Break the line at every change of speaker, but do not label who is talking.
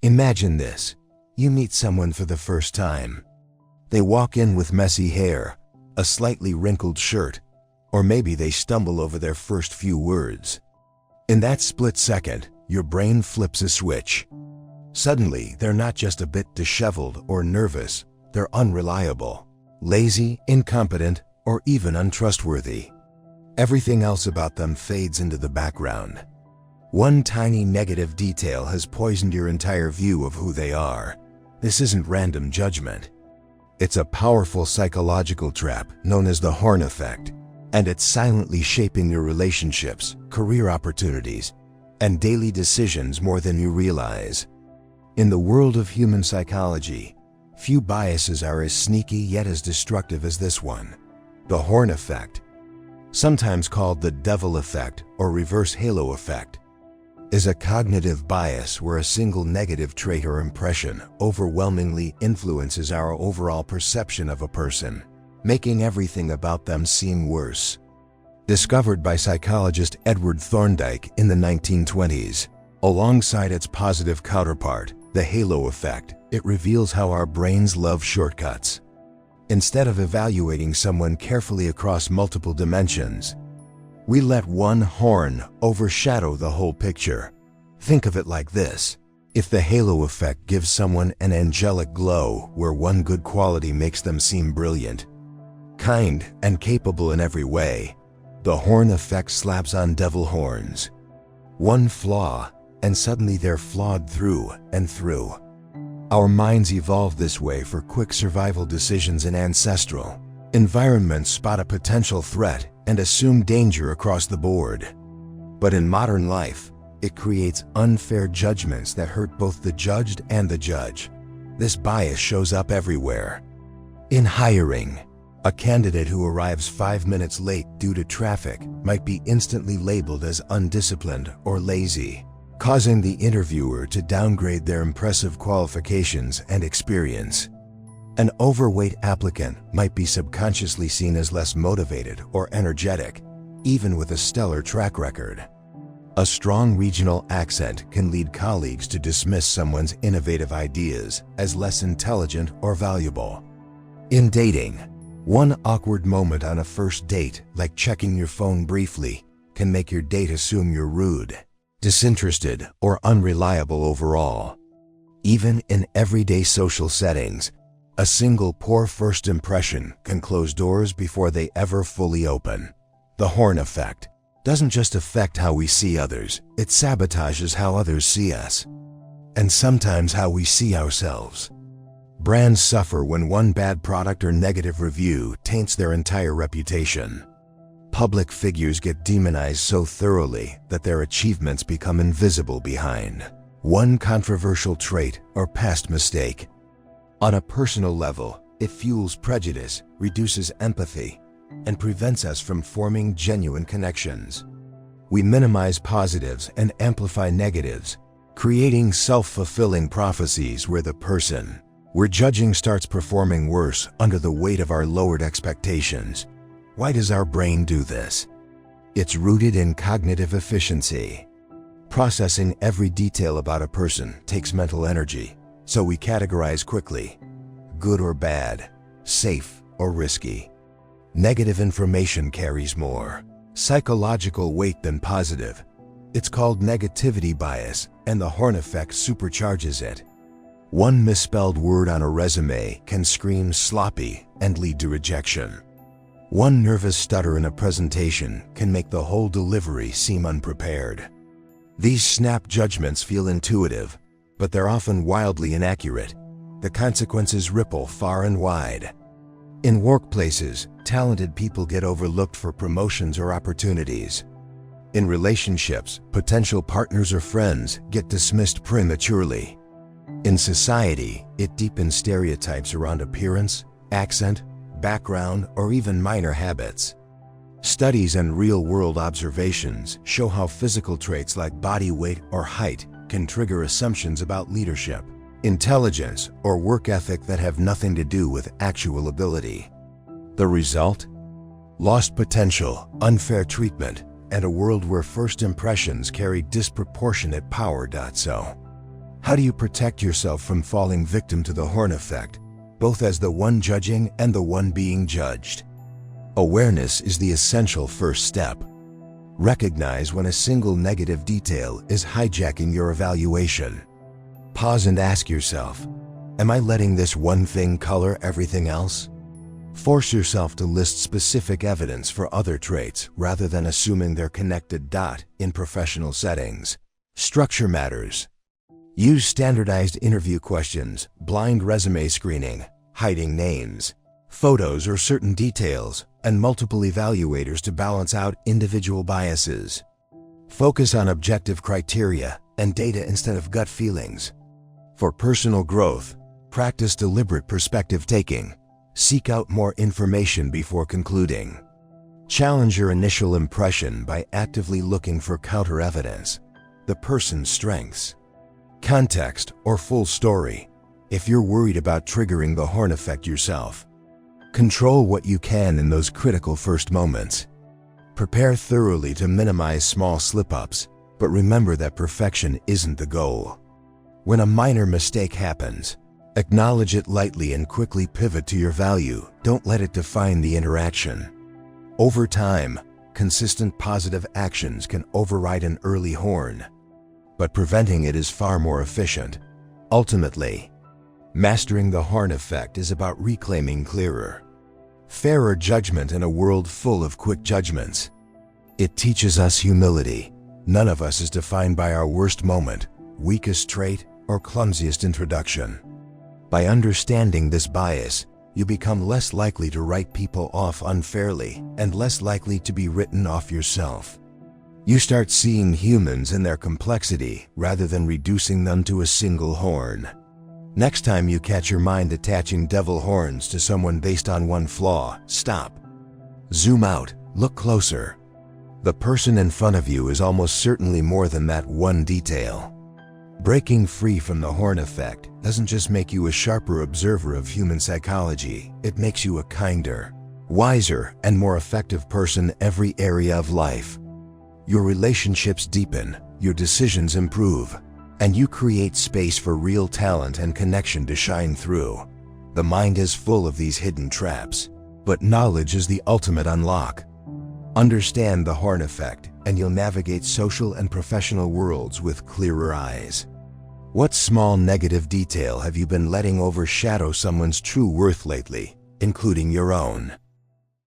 Imagine this. You meet someone for the first time. They walk in with messy hair, a slightly wrinkled shirt, or maybe they stumble over their first few words. In that split second, your brain flips a switch. Suddenly, they're not just a bit disheveled or nervous, they're unreliable, lazy, incompetent, or even untrustworthy. Everything else about them fades into the background. One tiny negative detail has poisoned your entire view of who they are. This isn't random judgment. It's a powerful psychological trap known as the horn effect, and it's silently shaping your relationships, career opportunities, and daily decisions more than you realize. In the world of human psychology, few biases are as sneaky yet as destructive as this one. The horn effect, sometimes called the devil effect or reverse halo effect, is a cognitive bias where a single negative trait or impression overwhelmingly influences our overall perception of a person, making everything about them seem worse. Discovered by psychologist Edward Thorndike in the 1920s, alongside its positive counterpart, the halo effect, it reveals how our brains love shortcuts. Instead of evaluating someone carefully across multiple dimensions, we let one horn overshadow the whole picture. Think of it like this. If the halo effect gives someone an angelic glow where one good quality makes them seem brilliant, kind, and capable in every way, the horn effect slaps on devil horns. One flaw, and suddenly they're flawed through and through. Our minds evolved this way for quick survival decisions in ancestral environments. Spot a potential threat and assume danger across the board. But in modern life, it creates unfair judgments that hurt both the judged and the judge. This bias shows up everywhere. In hiring, a candidate who arrives 5 minutes late due to traffic might be instantly labeled as undisciplined or lazy, causing the interviewer to downgrade their impressive qualifications and experience. An overweight applicant might be subconsciously seen as less motivated or energetic, even with a stellar track record. A strong regional accent can lead colleagues to dismiss someone's innovative ideas as less intelligent or valuable. In dating, one awkward moment on a first date, like checking your phone briefly, can make your date assume you're rude, disinterested, or unreliable overall. Even in everyday social settings, a single poor first impression can close doors before they ever fully open. The horn effect doesn't just affect how we see others, it sabotages how others see us, and sometimes how we see ourselves. Brands suffer when one bad product or negative review taints their entire reputation. Public figures get demonized so thoroughly that their achievements become invisible behind one controversial trait or past mistake. On a personal level, it fuels prejudice, reduces empathy, and prevents us from forming genuine connections. We minimize positives and amplify negatives, creating self-fulfilling prophecies where the person we're judging starts performing worse under the weight of our lowered expectations. Why does our brain do this? It's rooted in cognitive efficiency. Processing every detail about a person takes mental energy, so we categorize quickly: good or bad, safe or risky. Negative information carries more psychological weight than positive. It's called negativity bias, and the horn effect supercharges it. One misspelled word on a resume can scream sloppy and lead to rejection. One nervous stutter in a presentation can make the whole delivery seem unprepared. These snap judgments feel intuitive, but they're often wildly inaccurate. The consequences ripple far and wide. In workplaces, talented people get overlooked for promotions or opportunities. In relationships, potential partners or friends get dismissed prematurely. In society, it deepens stereotypes around appearance, accent, background, or even minor habits. Studies and real-world observations show how physical traits like body weight or height can trigger assumptions about leadership, intelligence, or work ethic that have nothing to do with actual ability. The result? Lost potential, unfair treatment, and a world where first impressions carry disproportionate power. So, How do you protect yourself from falling victim to the horn effect, both as the one judging and the one being judged? Awareness is the essential first step. Recognize when a single negative detail is hijacking your evaluation. Pause and ask yourself, am I letting this one thing color everything else? Force yourself to list specific evidence for other traits rather than assuming they're connected. In professional settings, structure matters. Use standardized interview questions, blind resume screening, hiding names, photos or certain details, and multiple evaluators to balance out individual biases. Focus on objective criteria and data instead of gut feelings. For personal growth, practice deliberate perspective taking. Seek out more information before concluding. Challenge your initial impression by actively looking for counter evidence, the person's strengths, context, or full story, if you're worried about triggering the horn effect yourself. Control what you can in those critical first moments. Prepare thoroughly to minimize small slip-ups, but remember that perfection isn't the goal. When a minor mistake happens, acknowledge it lightly and quickly pivot to your value. Don't let it define the interaction. Over time, consistent positive actions can override an early horn, but preventing it is far more efficient. Ultimately, mastering the horn effect is about reclaiming clearer, fairer judgment in a world full of quick judgments. It teaches us humility. None of us is defined by our worst moment, weakest trait, or clumsiest introduction. By understanding this bias, you become less likely to write people off unfairly and less likely to be written off yourself. You start seeing humans in their complexity rather than reducing them to a single horn. Next time you catch your mind attaching devil horns to someone based on one flaw, stop. Zoom out, look closer. The person in front of you is almost certainly more than that one detail. Breaking free from the horn effect doesn't just make you a sharper observer of human psychology, it makes you a kinder, wiser, and more effective person in every area of life. Your relationships deepen, your decisions improve, and you create space for real talent and connection to shine through. The mind is full of these hidden traps, but knowledge is the ultimate unlock. Understand the horn effect, and you'll navigate social and professional worlds with clearer eyes. What small negative detail have you been letting overshadow someone's true worth lately, including your own?